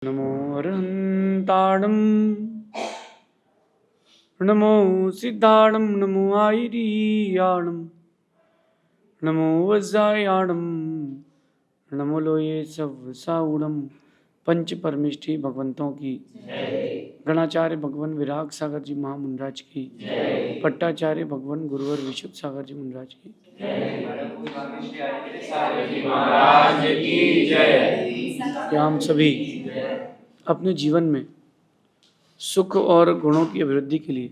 नमो अरहन्ताणं नमो सिद्धाणं नमो आयर्याणं नमो वज्रायाणं नमो लोये सवसाउणं। पंच परमेष्ठी भगवंतों की गणाचार्य भगवान विराग सागर जी महामुंडराज की, पट्टाचार्य भगवान गुरुवर विशुद्ध सागर जी मुंडराज की, क्या हम सभी अपने जीवन में सुख और गुणों की अभिवृद्धि के लिए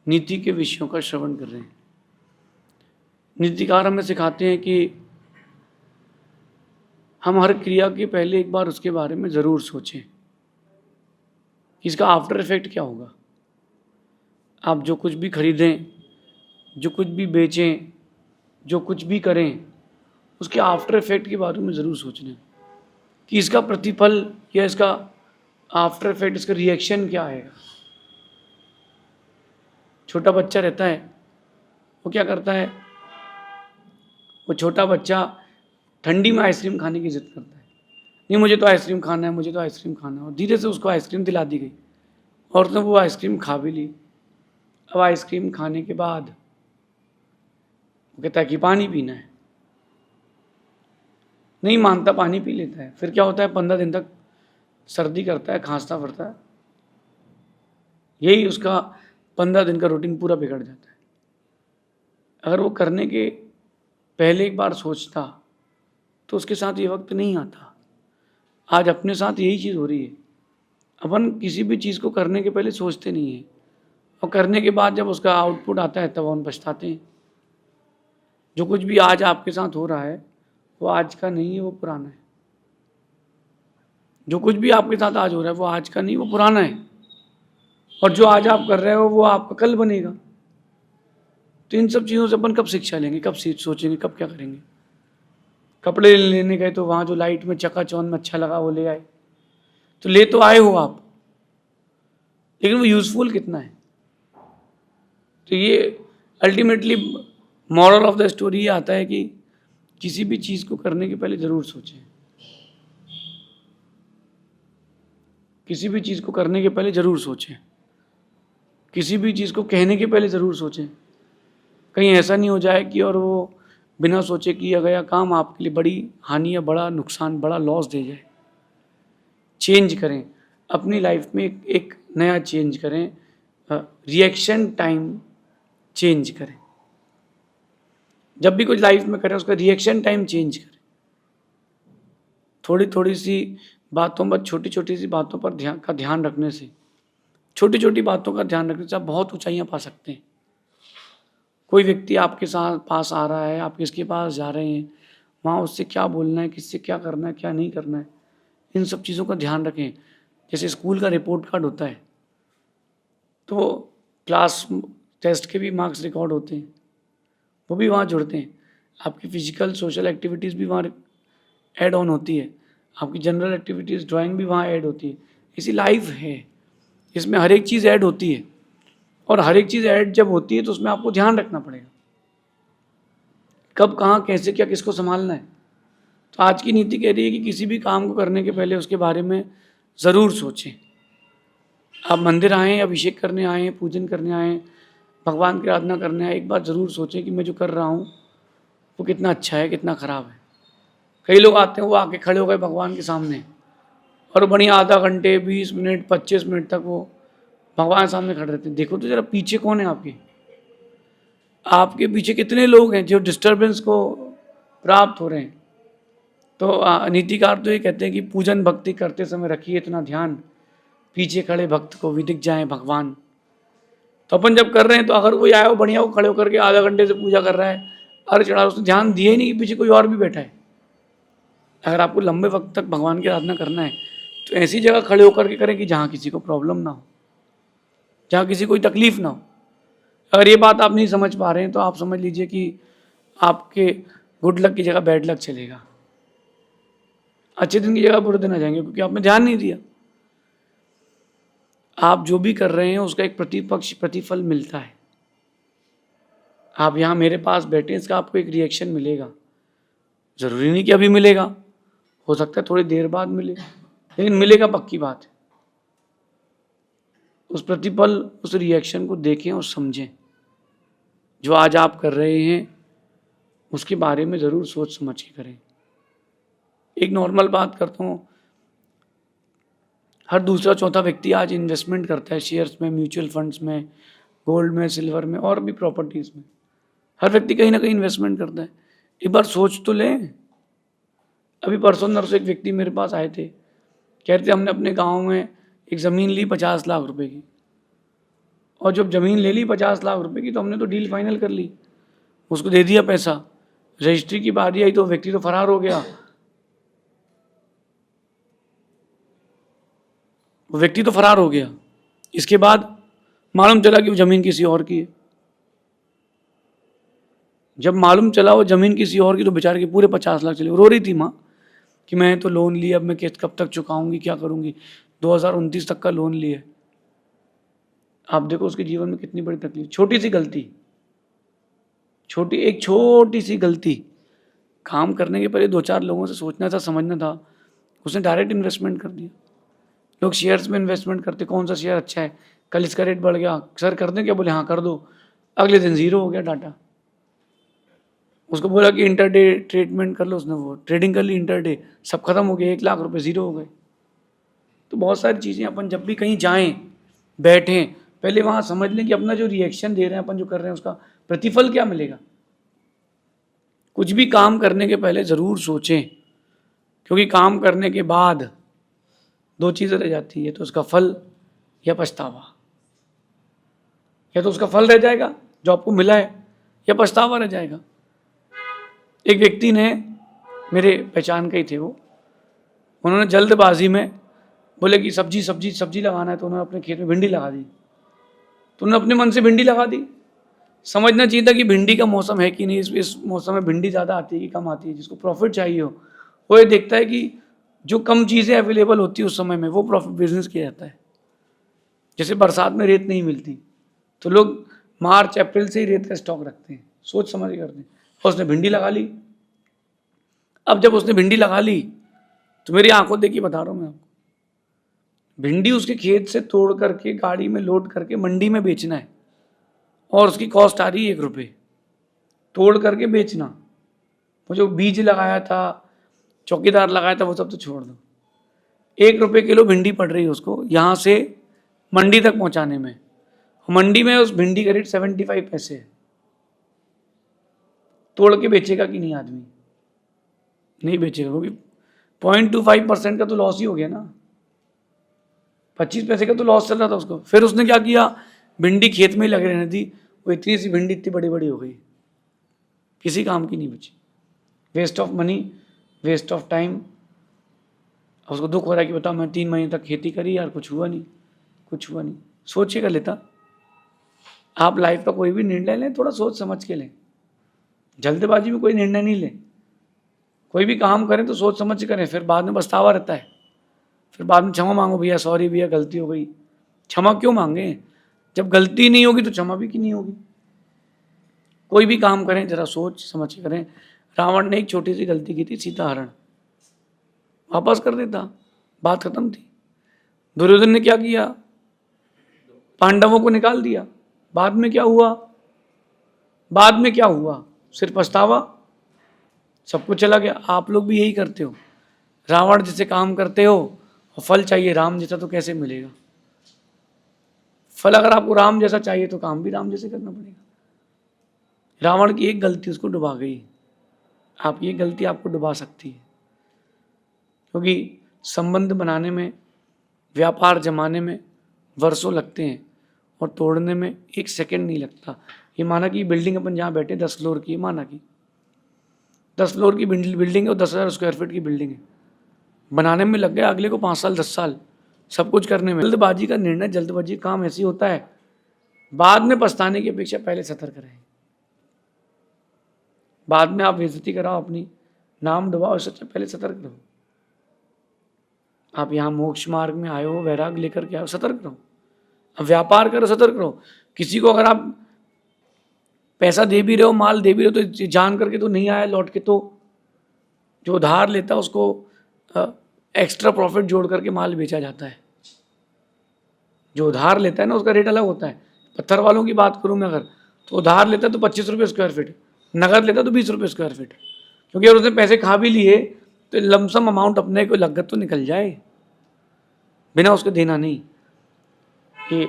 नीति के विषयों का श्रवण कर रहे हैं। नीतिकार हमें सिखाते हैं कि हम हर क्रिया के पहले एक बार उसके बारे में ज़रूर सोचें कि इसका आफ्टर इफेक्ट क्या होगा। आप जो कुछ भी खरीदें, जो कुछ भी बेचें, जो कुछ भी करें, उसके आफ्टर इफेक्ट के बारे में ज़रूर सोच लें कि इसका प्रतिफल या इसका आफ्टर इफेक्ट, इसका रिएक्शन क्या आएगा। छोटा बच्चा रहता है, वो क्या करता है, वो छोटा बच्चा ठंडी में आइसक्रीम खाने की जिद करता है, नहीं मुझे तो आइसक्रीम खाना है, मुझे तो आइसक्रीम खाना है। और धीरे से उसको आइसक्रीम दिला दी गई और तो वो आइसक्रीम खा भी ली। अब आइसक्रीम खाने के बाद वो कहता है कि पानी पीना है, नहीं मानता, पानी पी लेता है। फिर क्या होता है, 15 दिन तक सर्दी करता है, खांसता फिरता है। यही उसका 15 दिन का रूटीन पूरा बिगड़ जाता है। अगर वो करने के पहले एक बार सोचता तो उसके साथ ये वक्त नहीं आता। आज अपने साथ यही चीज़ हो रही है। अपन किसी भी चीज़ को करने के पहले सोचते नहीं हैं, और करने के बाद जब उसका आउटपुट आता है तब हम पछताते हैं। जो कुछ भी आज आपके साथ हो रहा है वो आज का नहीं है, वो पुराना है। जो कुछ भी आपके साथ आज हो रहा है वो आज का नहीं, वो पुराना है। और जो आज आप कर रहे हो वो आपका कल बनेगा। तो इन सब चीज़ों से अपन कब शिक्षा लेंगे, कब सोचेंगे, कब क्या करेंगे। कपड़े लेने गए तो वहाँ जो लाइट में चकाचौंध में अच्छा लगा वो ले आए, तो ले तो आए हो आप, लेकिन वो यूज़फुल कितना है। तो ये ultimately moral of the story ये आता है कि किसी भी चीज़ को करने के पहले ज़रूर सोचें। किसी भी चीज़ को करने के पहले ज़रूर सोचें। किसी भी चीज़ को कहने के पहले ज़रूर सोचें। कहीं ऐसा नहीं हो जाए कि और वो बिना सोचे किया गया काम आपके लिए बड़ी हानि या बड़ा नुकसान, बड़ा लॉस दे जाए। चेंज करें अपनी लाइफ में, एक नया चेंज करें। रिएक्शन टाइम चेंज करें। जब भी कुछ लाइफ में करें उसका रिएक्शन टाइम चेंज करें। थोड़ी थोड़ी सी बातों पर, छोटी छोटी सी बातों पर ध्यान रखने से, छोटी छोटी बातों का ध्यान रखने से आप बहुत ऊंचाइयां पा सकते हैं। कोई व्यक्ति आपके साथ पास आ रहा है, आप किसके पास जा रहे हैं, वहाँ उससे क्या बोलना है, किससे क्या करना है, क्या नहीं करना है, इन सब चीज़ों का ध्यान रखें। जैसे स्कूल का रिपोर्ट कार्ड होता है तो क्लास टेस्ट के भी मार्क्स रिकॉर्ड होते हैं, वो भी वहाँ जुड़ते हैं। आपकी फिजिकल सोशल एक्टिविटीज़ भी वहाँ ऐड ऑन होती है। आपकी जनरल एक्टिविटीज़, ड्राइंग भी वहाँ ऐड होती है। इसी लाइफ है, इसमें हर एक चीज़ ऐड होती है। और हर एक चीज़ ऐड जब होती है तो उसमें आपको ध्यान रखना पड़ेगा, कब कहाँ कैसे क्या किसको संभालना है। तो आज की नीति कह रही है कि किसी भी काम को करने के पहले उसके बारे में ज़रूर सोचें। आप मंदिर आएँ, अभिषेक करने आएँ, पूजन करने आएँ, भगवान की आराधना करने आए, एक बार ज़रूर सोचें कि मैं जो कर रहा हूँ वो कितना अच्छा है, कितना ख़राब है। कई लोग आते हैं, वो आके खड़े हो गए भगवान के सामने और बढ़िया आधा घंटे, 20 मिनट, 25 मिनट तक वो भगवान के सामने खड़े रहते हैं। देखो तो जरा पीछे कौन है आपके, आपके पीछे कितने लोग हैं जो डिस्टर्बेंस को प्राप्त हो रहे हैं। तो नीतिकार तो ये कहते हैं कि पूजन भक्ति करते समय रखिए इतना ध्यान, पीछे खड़े भक्त को भी दिख जाए भगवान। तो अपन जब कर रहे हैं तो अगर कोई आया हो बढ़िया, वो खड़े होकर के आधा घंटे से पूजा कर रहा है, अरे चढ़ा, उसने ध्यान दिए ही नहीं कि पीछे कोई और भी बैठा है। अगर आपको लंबे वक्त तक भगवान की आराधना करना है तो ऐसी जगह खड़े होकर के करें कि जहाँ किसी को प्रॉब्लम ना हो, जहाँ किसी कोई तकलीफ ना हो। अगर ये बात आप नहीं समझ पा रहे हैं तो आप समझ लीजिए कि आपके गुड लक की जगह बैड लक चलेगा। अच्छे दिन की जगह बुरे दिन आ जाएंगे क्योंकि आपने ध्यान नहीं दिया। आप जो भी कर रहे हैं उसका एक प्रतिफल मिलता है। आप यहाँ मेरे पास बैठे, इसका आपको एक रिएक्शन मिलेगा। ज़रूरी नहीं कि अभी मिलेगा, हो सकता है थोड़ी देर बाद मिले, लेकिन मिलेगा पक्की बात है। उस प्रतिपल उस रिएक्शन को देखें और समझें। जो आज आप कर रहे हैं उसके बारे में ज़रूर सोच समझ के करें। एक नॉर्मल बात करता हूँ, हर दूसरा चौथा व्यक्ति आज इन्वेस्टमेंट करता है शेयर्स में, म्यूचुअल फंड्स में, गोल्ड में, सिल्वर में और भी प्रॉपर्टीज़ में। हर व्यक्ति कहीं ना कहीं इन्वेस्टमेंट करता है। एक बार सोच तो लें। अभी परसों नरसों एक व्यक्ति मेरे पास आए थे, कह रहे थे हमने अपने गांव में एक ज़मीन ली 50 लाख रुपए की, और जब ज़मीन ले ली 50 लाख रुपए की तो हमने तो डील फाइनल कर ली, उसको दे दिया पैसा। रजिस्ट्री की बारी आई तो व्यक्ति तो फरार हो गया। वो व्यक्ति तो फरार हो गया। इसके बाद मालूम चला कि वो ज़मीन किसी और की है। जब मालूम चला वो ज़मीन किसी और की तो बेचारे के पूरे 50 लाख चले। रो रही थी माँ कि मैं तो लोन लिया, अब मैं किस्त कब तक चुकाऊंगी, क्या करूंगी। 2029 तक का लोन लिया। आप देखो उसके जीवन में कितनी बड़ी तकलीफ। छोटी सी गलती, एक छोटी सी गलती, काम करने के पहले 2-4 लोगों से सोचना था, समझना था, उसने डायरेक्ट इन्वेस्टमेंट कर दिया। लोग शेयर्स में इन्वेस्टमेंट करते, कौन सा शेयर अच्छा है, कल इसका रेट बढ़ गया, सर कर दें क्या, बोले हाँ कर दो, अगले दिन ज़ीरो हो गया डाटा। उसको बोला कि इंटरडे ट्रीटमेंट कर लो, उसने वो ट्रेडिंग कर ली इंटरडे, सब खत्म हो गया, 1 लाख रुपए ज़ीरो हो गए। तो बहुत सारी चीज़ें अपन जब भी कहीं जाएं, बैठें, पहले वहाँ समझ लें कि अपना जो रिएक्शन दे रहे हैं अपन, जो कर रहे हैं, उसका प्रतिफल क्या मिलेगा। कुछ भी काम करने के पहले ज़रूर सोचें, क्योंकि काम करने के बाद 2 चीज़ें रह जाती है, तो उसका फल या पछतावा। या तो उसका फल रह जाएगा जो आपको मिला है, या पछतावा रह जाएगा। एक व्यक्ति ने, मेरे पहचान के ही थे वो, उन्होंने जल्दबाजी में बोले कि सब्जी लगाना है, तो उन्होंने अपने खेत में भिंडी लगा दी। तो उन्होंने अपने मन से भिंडी लगा दी। समझना चाहिए था कि भिंडी का मौसम है कि नहीं, इस मौसम में भिंडी ज़्यादा आती है कि कम आती है। जिसको प्रॉफिट चाहिए हो वो ये देखता है कि जो कम चीज़ें अवेलेबल होती है उस समय में, वो प्रॉफिट बिजनेस किया जाता है। जैसे बरसात में रेत नहीं मिलती तो लोग मार्च अप्रैल से ही रेत का स्टॉक रखते हैं, सोच समझ के करते हैं। और उसने भिंडी लगा ली। अब जब उसने भिंडी लगा ली तो मेरी आंखों देखी बता रहा हूँ मैं आपको, भिंडी उसके खेत से तोड़ करके गाड़ी में लोड करके मंडी में बेचना है, और उसकी कॉस्ट आ रही है 1 रुपये। तोड़ करके बेचना, वो जो बीज लगाया था, चौकीदार लगाया था, वो सब तो छोड़ दो। 1 रुपये किलो भिंडी पड़ रही है उसको यहाँ से मंडी तक पहुँचाने में। मंडी में उस भिंडी का रेट 75 पैसे है। तोड़ के बेचेगा कि नहीं आदमी? नहीं बेचेगा, क्योंकि 0.25% का तो लॉस ही हो गया ना। 25 पैसे का तो लॉस चल रहा था उसको। फिर उसने क्या किया, भिंडी खेत में ही लगे रहने दी। वो इतनी सी भिंडी इतनी बड़ी बड़ी हो गई, किसी काम की नहीं बची। Waste of money, waste of time. उसको दुख हो रहा है कि बताओ मैं 3 महीने तक खेती करी यार, कुछ हुआ नहीं। सोचिएगा लेता। आप लाइफ का कोई भी निर्णय लें थोड़ा सोच समझ के लें, जल्दबाजी में कोई निर्णय नहीं लें। कोई भी काम करें तो सोच समझ के करें, फिर बाद में पछतावा रहता है। फिर बाद में क्षमा मांगो, भैया सॉरी भैया गलती हो गई। क्षमा क्यों मांगे, जब गलती नहीं होगी तो क्षमा भी की नहीं होगी। कोई भी काम करें जरा सोच समझ के करें। रावण ने एक छोटी सी गलती की थी, सीता हरण वापस कर देता, बात खत्म थी। दुर्योधन ने क्या किया, पांडवों को निकाल दिया। बाद में क्या हुआ, सिर्फ पछतावा, सब कुछ चला गया। आप लोग भी यही करते हो, रावण जैसे काम करते हो और फल चाहिए राम जैसा, तो कैसे मिलेगा फल? अगर आपको राम जैसा चाहिए तो काम भी राम जैसे करना पड़ेगा। रावण की एक गलती उसको डुबा गई, आपकी एक गलती आपको डुबा सकती है। क्योंकि संबंध बनाने में, व्यापार जमाने में वर्षों लगते हैं और तोड़ने में 1 सेकंड नहीं लगता। ये माना कि बिल्डिंग अपन जहाँ बैठे 10 फ्लोर की है, माना कि 10 फ्लोर की बिल्डिंग है और 10,000 स्क्वायर फीट की बिल्डिंग है। बनाने में लग गया अगले को 5 साल 10 साल, सब कुछ करने में। जल्दबाजी का निर्णय, जल्दबाजी का काम ऐसी होता है, बाद में पछताने की अपेक्षा पहले सतर्क रहें। बाद में आप बेइज्जती कराओ, अपनी नाम डुबाओ, इससे अच्छा पहले सतर्क रहो। आप यहाँ मोक्ष मार्ग में आए हो, वैराग लेकर के आओ, सतर्क रहो। अब व्यापार करो, सतर्क रहो। किसी को अगर आप पैसा दे भी रहे हो, माल दे भी रहे हो, तो जान करके तो नहीं आया लौट के, तो जो उधार लेता है उसको एक्स्ट्रा प्रॉफिट जोड़ करके माल बेचा जाता है। जो उधार लेता है ना उसका रेट अलग होता है। पत्थर वालों की बात करूँ मैं अगर, तो उधार लेता है तो 25 रुपये स्क्वायर फीट, नगद लेता है तो 20 रुपये स्क्वायर फीट, क्योंकि अगर उसने पैसे खा भी लिए तो लमसम अमाउंट अपने को लागत तो निकल जाए, बिना उसके देना नहीं। ये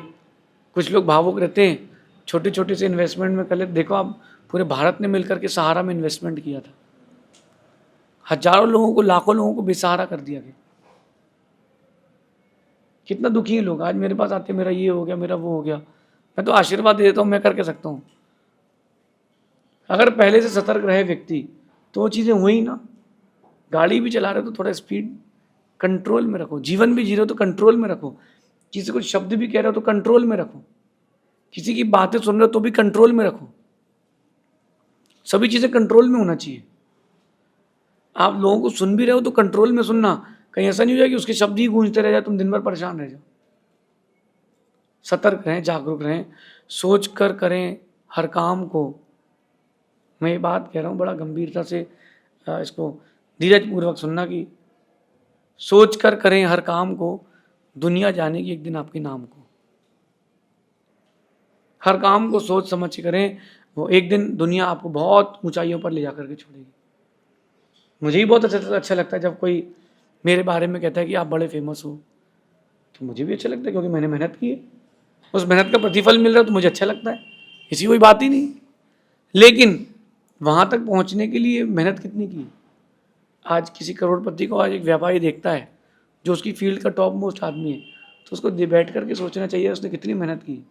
कुछ लोग भावुक रहते हैं, छोटे छोटे से इन्वेस्टमेंट में कर लेते। देखो आप, पूरे भारत ने मिलकर के सहारा में इन्वेस्टमेंट किया था, हजारों लोगों को, लाखों लोगों को बेसहारा कर दिया गया। कितना दुखी है लोग, आज मेरे पास आते मेरा ये हो गया, मेरा वो हो गया। मैं तो आशीर्वाद दे देता हूँ, मैं करके सकता हूँ। अगर पहले से सतर्क रहे व्यक्ति तो वो चीज़ें हुई ना। गाड़ी भी चला रहे हो तो थोड़ा स्पीड कंट्रोल में रखो, जीवन भी जी रहे हो तो कंट्रोल में रखो, किसी को शब्द भी कह रहे हो तो कंट्रोल में रखो, किसी की बातें सुन रहे हो तो भी कंट्रोल में रखो। सभी चीज़ें कंट्रोल में होना चाहिए। आप लोगों को सुन भी रहे हो तो कंट्रोल में सुनना, कहीं ऐसा नहीं हो जाए कि उसके शब्द ही गूंजते रह जाए, तुम दिन भर परेशान रह जाओ। सतर्क रहें, जागरूक रहें, सोच कर करें हर काम को। मैं ये बात कह रहा हूँ बड़ा गंभीरता से, इसको धीरज पूर्वक सुनना कि सोच कर करें हर काम को, दुनिया जानेगी एक दिन आपके नाम को। हर काम को सोच समझ के करें, वो एक दिन दुनिया आपको बहुत ऊंचाइयों पर ले जा करके छोड़ेगी। मुझे ही बहुत अच्छा लगता है जब कोई मेरे बारे में कहता है कि आप बड़े फेमस हो, तो मुझे भी अच्छा लगता है, क्योंकि मैंने मेहनत की है, उस मेहनत का प्रतिफल मिल रहा है तो मुझे अच्छा लगता है, इसी कोई बात ही नहीं। लेकिन वहाँ तक पहुँचने के लिए मेहनत कितनी की। आज किसी करोड़पति को आज एक व्यापारी देखता है जो उसकी फील्ड का टॉप मोस्ट आदमी है, तो उसको बैठ करके सोचना चाहिए उसने कितनी मेहनत की।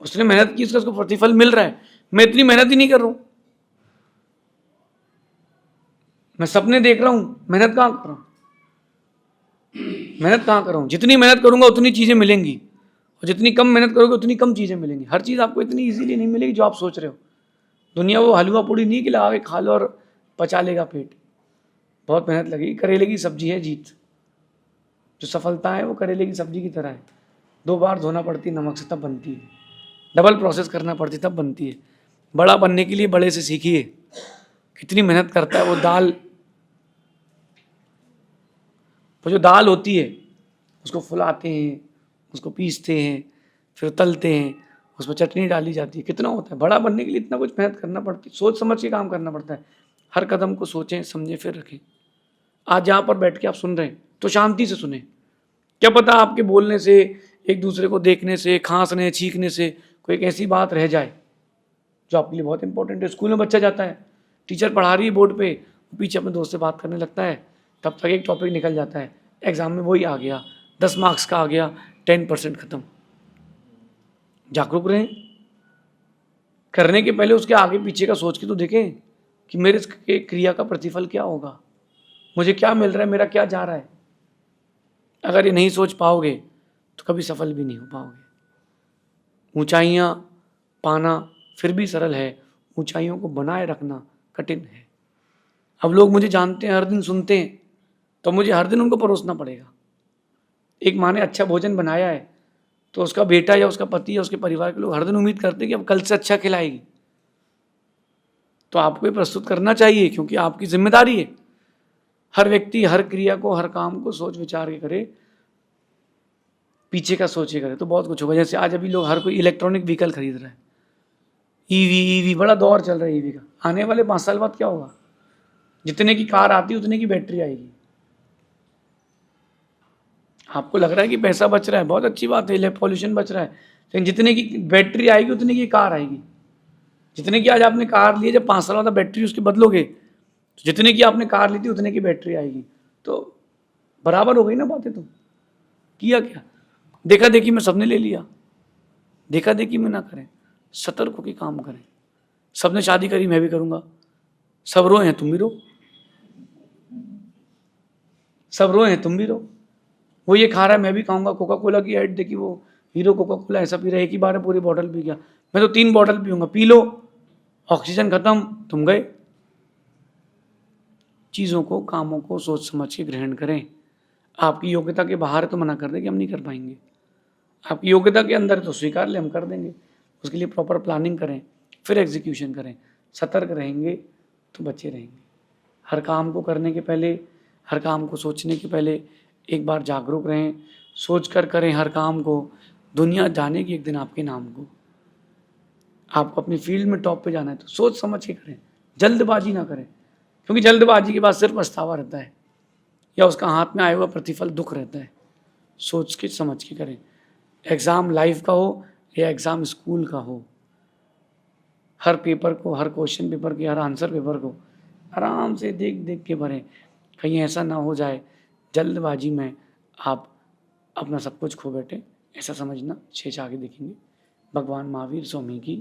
उसने मेहनत की, उसको प्रतिफल मिल रहा है, मैं इतनी मेहनत ही नहीं कर रहा हूँ। मैं सपने देख रहा हूँ, मेहनत कहाँ कर रहा हूँ, मेहनत कहाँ कर रहा हूँ। जितनी मेहनत करूँगा उतनी चीज़ें मिलेंगी, और जितनी कम मेहनत करोगे उतनी कम चीज़ें मिलेंगी। हर चीज़ आपको इतनी इजीली नहीं मिलेगी जो आप सोच रहे हो। दुनिया वो हलवा पूड़ी नहीं कि लगा के खा लो और पचा लेगा पेट, बहुत मेहनत लगेगी। करेले की सब्जी है जीत, जो सफलता है वो करेले की सब्जी की तरह है। 2 बार धोना पड़ती है नमक से तब बनती है, डबल प्रोसेस करना पड़ती तब बनती है। बड़ा बनने के लिए बड़े से सीखिए, कितनी मेहनत करता है वो दाल। वो जो दाल होती है उसको फुलाते हैं, उसको पीसते हैं, फिर तलते हैं, उसमें चटनी डाली जाती है। कितना होता है, बड़ा बनने के लिए इतना कुछ मेहनत करना पड़ती है, सोच समझ के काम करना पड़ता है। हर कदम को सोचें समझें फिर रखें। आज जहाँ पर बैठ के आप सुन रहे हैं तो शांति से सुने। क्या पता आपके बोलने से, एक दूसरे को देखने से, खांसने छींकने से कोई एक ऐसी बात रह जाए जो आपके लिए बहुत इंपॉर्टेंट है। स्कूल में बच्चा जाता है, टीचर पढ़ा रही है बोर्ड पे, पीछे अपने दोस्त से बात करने लगता है, तब तक एक टॉपिक निकल जाता है, एग्जाम में वही आ गया, 10 मार्क्स का आ गया, 10% खत्म। जागरूक रहें, करने के पहले उसके आगे पीछे का सोच के तो देखें कि मेरे इस क्रिया का प्रतिफल क्या होगा, मुझे क्या मिल रहा है, मेरा क्या जा रहा है। अगर ये नहीं सोच पाओगे तो कभी सफल भी नहीं हो पाओगे। ऊंचाइयां पाना फिर भी सरल है, ऊंचाइयों को बनाए रखना कठिन है। अब लोग मुझे जानते हैं, हर दिन सुनते हैं, तो मुझे हर दिन उनको परोसना पड़ेगा। एक माँ ने अच्छा भोजन बनाया है तो उसका बेटा या उसका पति या उसके परिवार के लोग हर दिन उम्मीद करते हैं कि अब कल से अच्छा खिलाएगी, तो आपको ये प्रस्तुत करना चाहिए, क्योंकि आपकी जिम्मेदारी है। हर व्यक्ति हर क्रिया को, हर काम को सोच विचार के करे, पीछे का सोचे करे तो बहुत कुछ होगा। जैसे आज अभी लोग हर कोई इलेक्ट्रॉनिक व्हीकल खरीद रहा है, ईवी बड़ा दौर चल रहा है ईवी का। आने वाले 5 साल बाद क्या होगा, जितने की कार आती है उतने की बैटरी आएगी। आपको लग रहा है कि पैसा बच रहा है, बहुत अच्छी बात है, पॉल्यूशन बच रहा है, लेकिन जितने की बैटरी आएगी उतने की कार आएगी। जितने की आज आपने कार ली है, जब 5 साल बाद बैटरी उसकी बदलोगे तो जितने की आपने कार ली थी उतने की बैटरी आएगी, तो बराबर हो गई ना बातें। तो किया क्या, देखा देखी में सबने ले लिया, देखा देखी में ना करें, सतर्क होकर काम करें। सबने शादी करी मैं भी करूँगा, सब रोए हैं तुम भी रो, सब रोए हैं तुम भी रो। वो ये खा रहा है मैं भी खाऊंगा, कोका कोला की ऐड देखी, वो हीरो कोका कोला ऐसा पी रहा है, एक ही बार में पूरी बॉटल पी गया, मैं तो 3 बॉटल पीऊंगा। पी लो, ऑक्सीजन खत्म, तुम गए। चीज़ों को, कामों को सोच समझ के ग्रहण करें। आपकी योग्यता के बाहर तो मना कर दें कि हम नहीं कर पाएंगे, आपकी योग्यता के अंदर तो स्वीकार ले, हम कर देंगे। उसके लिए प्रॉपर प्लानिंग करें, फिर एग्जीक्यूशन करें। सतर्क रहेंगे तो बचे रहेंगे। हर काम को करने के पहले हर काम को सोचने के पहले एक बार जागरूक रहें, सोच कर करें हर काम को, दुनिया जानेगी एक दिन आपके नाम को। आपको अपनी फील्ड में टॉप पे जाना है तो सोच समझ के करें, जल्दबाजी ना करें, क्योंकि जल्दबाजी के बाद सिर्फ पछतावा रहता है या उसका हाथ में आया हुआ प्रतिफल दुख रहता है। सोच के समझ के करें, एग्ज़ाम लाइफ का हो या एग्ज़ाम स्कूल का हो, हर पेपर को, हर क्वेश्चन पेपर के, हर आंसर पेपर को आराम से देख देख के भरें। कहीं ऐसा ना हो जाए जल्दबाजी में आप अपना सब कुछ खो बैठे, ऐसा समझना। शेष आगे देखेंगे। भगवान महावीर स्वामी की